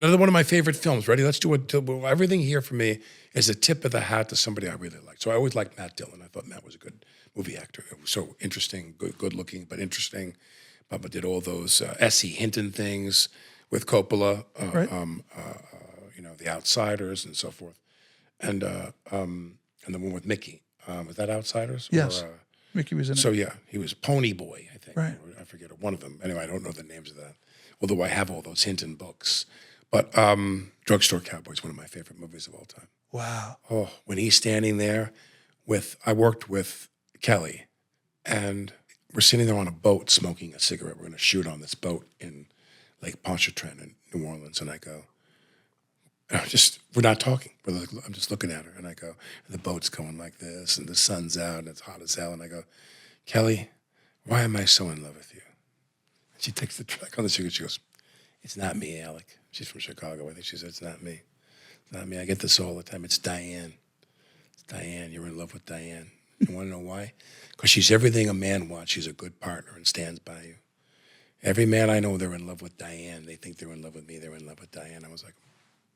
Another one of my favorite films. Ready? Let's do it. Everything here for me is a tip of the hat to somebody I really like. So I always liked Matt Dillon. I thought Matt was a good movie actor. It was so interesting, good looking, but interesting. Papa did all those S.E. Hinton things with Coppola, Right. The Outsiders and so forth, and the one with Mickey. Was that Outsiders? Yes. Mickey was in it. So yeah, he was Pony Boy, I think. Right. I forget one of them. Anyway, I don't know the names of that. Although I have all those Hinton books. But Drugstore Cowboy is one of my favorite movies of all time. Wow. Oh, when he's standing there I worked with Kelly, and we're sitting there on a boat smoking a cigarette. We're going to shoot on this boat in Lake Pontchartrain in New Orleans. And I go, we're not talking. I'm just looking at her. And I go, and the boat's going like this, and the sun's out, and it's hot as hell. And I go, Kelly, why am I so in love with you? And she takes the track on the cigarette. She goes, it's not me, Alec. She's from Chicago. I think she said, it's not me. It's not me. I get this all the time. It's Diane. It's Diane. You're in love with Diane. You want to know why? Because she's everything a man wants. She's a good partner and stands by you. Every man I know, they're in love with Diane. They think they're in love with me. They're in love with Diane. I was like,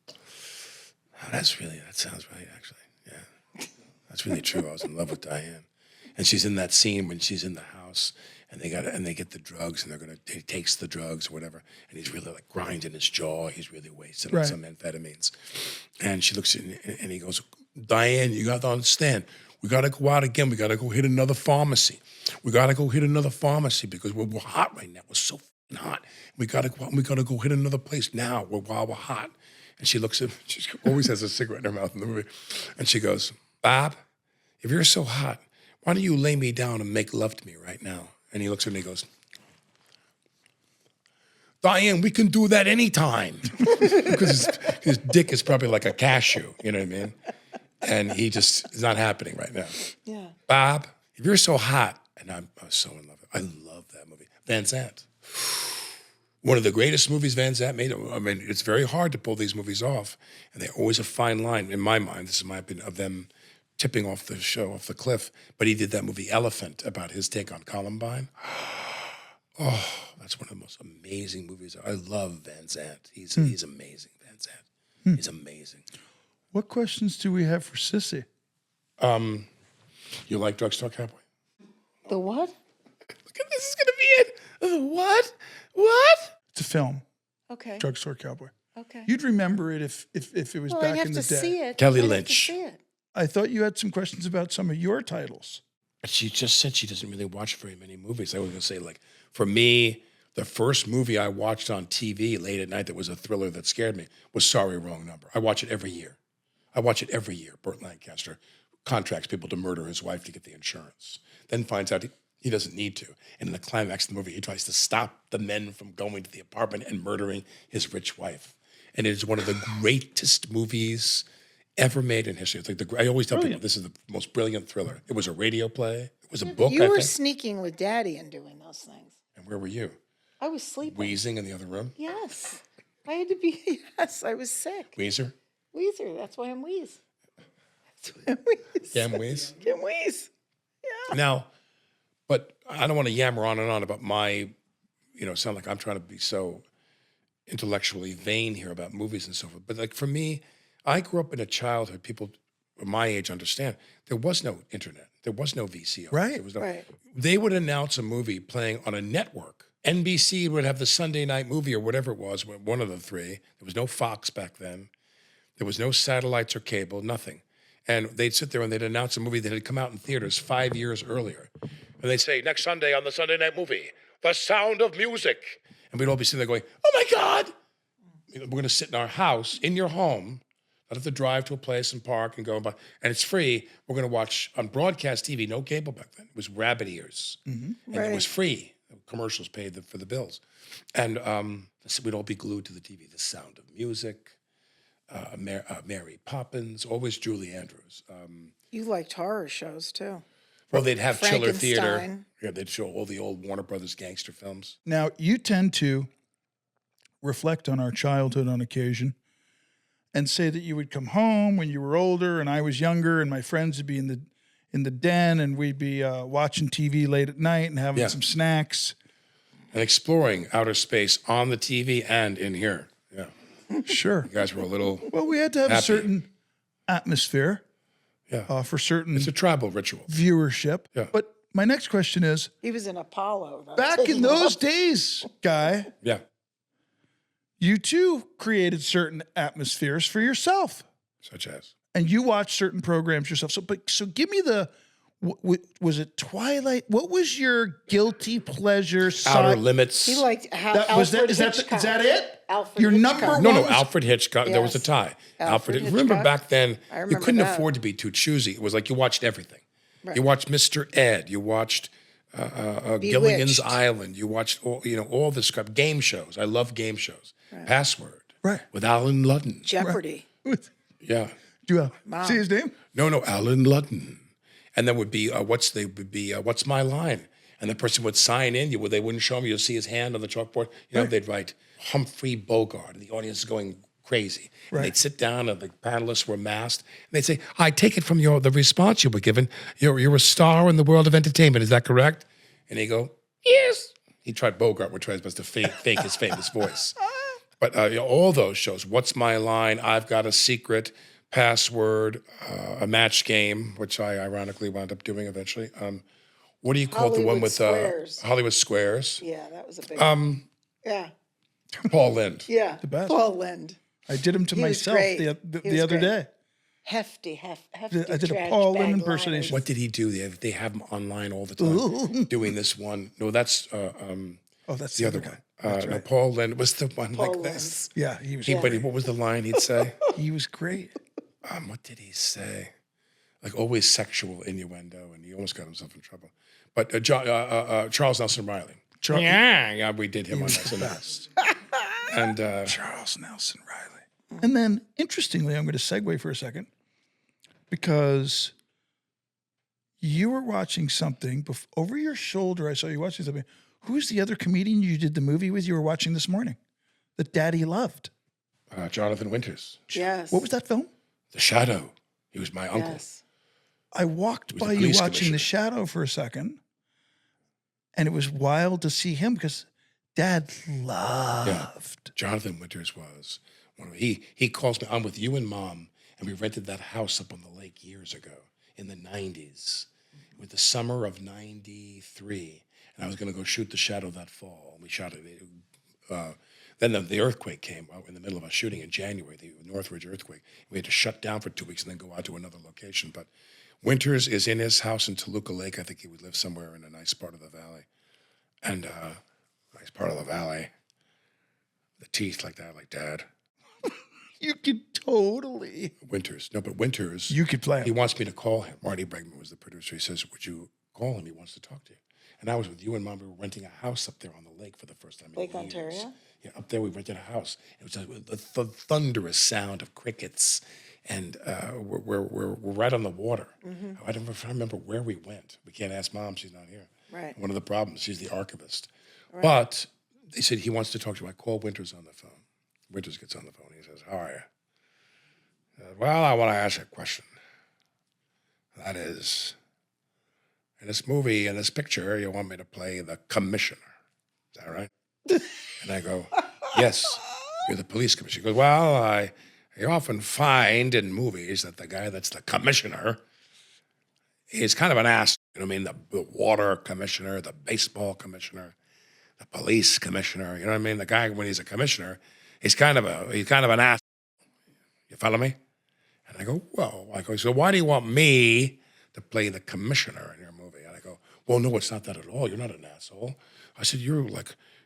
oh, that sounds right, actually. Yeah. That's really true. I was in love with Diane. And she's in that scene when she's in the house and they get the drugs and he takes the drugs or whatever. And he's really like grinding his jaw. He's really wasted on some amphetamines. And she looks at him and he goes, Diane, you got to understand. We got to go out again. We got to go hit another pharmacy. We got to go hit another pharmacy because we're hot right now. We're so hot. We got to go out and we got to go hit another place now while we're hot. And she looks at him. She always has a cigarette in her mouth in the movie. And she goes, Bob, if you're so hot, why don't you lay me down and make love to me right now? And he looks at me and he goes, Diane, we can do that anytime. Because his dick is probably like a cashew, you know what I mean? And it's not happening right now. Yeah. Bob, if you're so hot, and I'm so in love. I love that movie. Van Sant. One of the greatest movies Van Sant made. I mean, it's very hard to pull these movies off. And they're always a fine line, in my mind, this is my opinion, of them tipping off the show, off the cliff. But he did that movie Elephant about his take on Columbine. Oh, that's one of the most amazing movies. I love Van Sant. He's amazing, Van Sant. He's amazing. What questions do we have for Sissy? You like Drugstore Cowboy? The what? Look at this is going to be it. The what? What? It's a film. Okay. Drugstore Cowboy. Okay. You'd remember it if it was Well, back I'd have in the to day. see it. Kelly I'd have to Lynch. see it. I thought you had some questions about some of your titles. She just said she doesn't really watch very many movies. I was going to say, like, for me, the first movie I watched on TV late at night that was a thriller that scared me was Sorry, Wrong Number. I watch it every year. Burt Lancaster contracts people to murder his wife to get the insurance. Then finds out he doesn't need to. And in the climax of the movie, he tries to stop the men from going to the apartment and murdering his rich wife. And it is one of the greatest movies ever made in history. It's like I always tell people this is the most brilliant thriller. It was a radio play. It was a book, You I were think. sneaking with Daddy and doing those things. And where were you? I was sleeping. Wheezing in the other room? Yes. I had to be, yes, I was sick. Weezer? Weezer, that's why I'm Wheeze. That's why I'm Wheeze. Yam Wheeze? Kim Wheeze. Yeah. Now, but I don't want to yammer on and on about my, sound like I'm trying to be so intellectually vain here about movies and so forth. But like for me, I grew up in a childhood, people my age understand, there was no internet. There was no VCR. Right. There was no, Right. They would announce a movie playing on a network. NBC would have the Sunday night movie or whatever it was, one of the three. There was no Fox back then. There was no satellites or cable, nothing. And they'd sit there and they'd announce a movie that had come out in theaters 5 years earlier. And they'd say, next Sunday on the Sunday night movie, The Sound of Music. And we'd all be sitting there going, oh my God. We're going to sit in our house, in your home, not have to drive to a place and park and go and buy. And it's free. We're going to watch on broadcast TV, no cable back then. It was rabbit ears. And it was free. Commercials paid for the bills. And we'd all be glued to the TV. The Sound of Music, Mary Poppins, always Julie Andrews. You liked horror shows too. Well, they'd have Chiller Theater. Frankenstein. Yeah, they'd show all the old Warner Brothers gangster films. Now, you tend to reflect on our childhood on occasion and say that you would come home when you were older and I was younger and my friends would be in the den and we'd be watching TV late at night and having some snacks. And exploring outer space on the TV and in here. Yeah. Sure. You guys were a little, Well, we had to have a Happy. certain atmosphere for certain it's a tribal ritual. viewership. Yeah. But my next question is, He was an Apollo. Though. back in those days, Guy, Yeah. you too created certain atmospheres for yourself. Such as. And you watched certain programs yourself. So give me was it Twilight? What was your guilty pleasure? Outer Limits. He liked Is that it? Alfred Your Hitchcock. number No, one. Alfred Hitchcock. There was a Yes. tie. Alfred Remember Hitchcock. back then, I you remember couldn't that. afford to be too choosy. It was like you watched everything. Right. You watched Mr. Ed. You watched Gilligan's Bewitched. Island. You watched all this crap. Game shows. I love game shows. Password. Right. With Alan Ludden. Jeopardy. Yeah. Do you see his name? No, Alan Ludden. And then would be what's my line? And the person would sign in. They wouldn't show him. You'll see his hand on the chalkboard. They'd write Humphrey Bogart, and the audience is going crazy. And Right. they'd sit down, and the panelists were masked. And they'd say, "I take it from the response you were given. You're a star in the world of entertainment. Is that correct?" And he'd go, "Yes." He tried Bogart, would try his best to fake his famous voice. But all those shows, What's My Line, I've Got a Secret, Password, a Match Game, which I ironically wound up doing eventually. What do you call the one Hollywood with Squares. Hollywood Squares? Yeah, that was a big one. Yeah. Paul Lind. Yeah. The best. Paul Lind. I did him to He was myself great. the He was other great. day. Hefty. I did a trash Paul bag Lind liners. impersonation. What did he do? They have him online all the time doing this one. No, that's Oh, that's the other guy. one. That's No, right. Paul Lind was the one Paul like Lind. this. Yeah, he was. But what was the line he'd say? He was great. What did he say? Like always sexual innuendo, and he almost got himself in trouble. But Charles Nelson Riley. Yeah, we did him on SNL. And Charles Nelson Riley. And then, interestingly, I'm going to segue for a second because you were watching something over your shoulder. I saw you watching something. Who's the other comedian you did the movie with you were watching this morning that Daddy loved? Jonathan Winters, Yes. What was that film? The Shadow. He was my uncle. Yes. I walked was a by you police watching The commissioner. Shadow for a second, and it was wild to see him because Dad loved. Jonathan Winters was one of he calls me. I'm with you and Mom, and we rented that house up on the lake years ago in the 90s. It was the summer of 93, and I was going to go shoot The Shadow that fall. We shot it. Then the earthquake came in the middle of us shooting in January, the Northridge earthquake. We had to shut down for 2 weeks and then go out to another location. But Winters is in his house in Toluca Lake. I think he would live somewhere in a nice part of the valley. And nice part of the valley. The teeth like that, like Dad. You could totally. Winters. No, but Winters, You could play he him. wants me to call him. Marty Bregman was the producer. He says, would you call him? He wants to talk to you. And I was with you and Mom. We were renting a house up there on the lake for the first time in Lake years. Ontario? Yeah, up there we rented a house. It was the thunderous sound of crickets. And we're right on the water. I don't remember where we went. We can't ask Mom. She's not here. Right. One of the problems, she's the archivist. But they said he wants to talk to you. I call Winters on the phone. Winters gets on the phone. He says, how are you? Well, I want to ask you a question. That is, in this movie, in this picture, you want me to play the commissioner. Is that right? And I go, yes, you're the police commissioner. He goes, well, you often find in movies that the guy that's the commissioner is kind of an ass. You know what I mean? The water commissioner, the baseball commissioner, the police commissioner. You know what I mean? The guy, when he's a commissioner, he's kind of an ass. You follow me? And I go, so why do you want me to play the commissioner in your movie? And I go, well, no, it's not that at all. You're not an asshole. I said, you're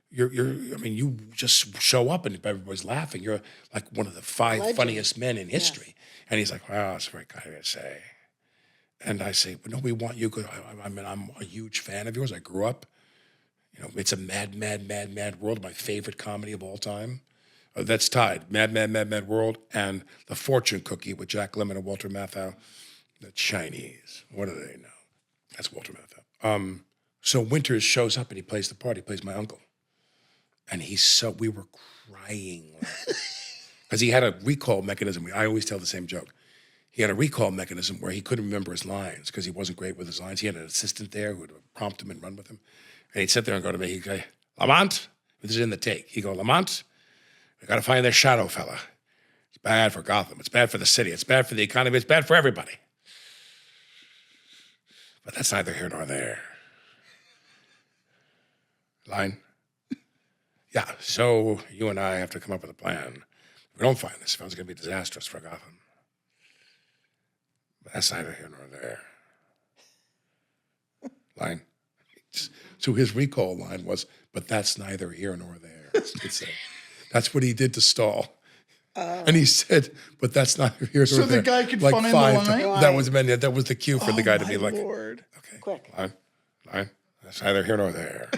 you just show up and everybody's laughing. You're like one of the 5 Legend. funniest men in history. And he's like, well, that's very kind of you to say. And I say, well, no, we want you. I'm a huge fan of yours. I grew up. You know, it's a mad, mad, mad, mad world. My favorite comedy of all time. That's tied. Mad, Mad, Mad, Mad World and The Fortune Cookie with Jack Lemmon and Walter Matthau. The Chinese. What do they know? That's Walter Matthau. So Winters shows up and he plays the part. He plays my uncle. And we were crying. Because he had a recall mechanism. I always tell the same joke. He had a recall mechanism where he couldn't remember his lines because he wasn't great with his lines. He had an assistant there who would prompt him and run with him. And he'd sit there and go to me, he'd go, Lamont, this is in the take. He'd go, Lamont, We got to find this shadow fella. It's bad for Gotham. It's bad for the city. It's bad for the economy. It's bad for everybody. But that's neither here nor there. Line? Yeah, so you and I have to come up with a plan. If we don't find this film, it's going to be disastrous for Gotham. But that's neither here nor there. Line? So his recall line was, but that's neither here nor there. That's what he did to Stahl. And he said, but that's neither here nor there. So the guy could find the line? That was the cue for the guy to be like, Lord. okay, Quick. line, that's neither here nor there.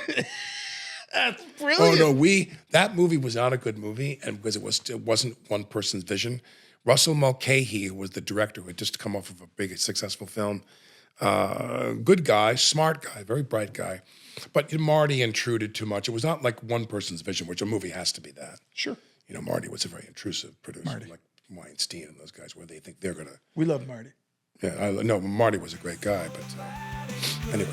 That's Oh brilliant. no, that movie was not a good movie, and because it wasn't one person's vision. Russell Mulcahy, who was the director, who had just come off of a big successful film, good guy, smart guy, very bright guy, but Marty intruded too much. It was not like one person's vision, which a movie has to be that. Sure. You know, Marty was a very intrusive producer, like Weinstein and those guys, where they think they're gonna. We love Marty. Yeah, no, Marty was a great guy, but anyway.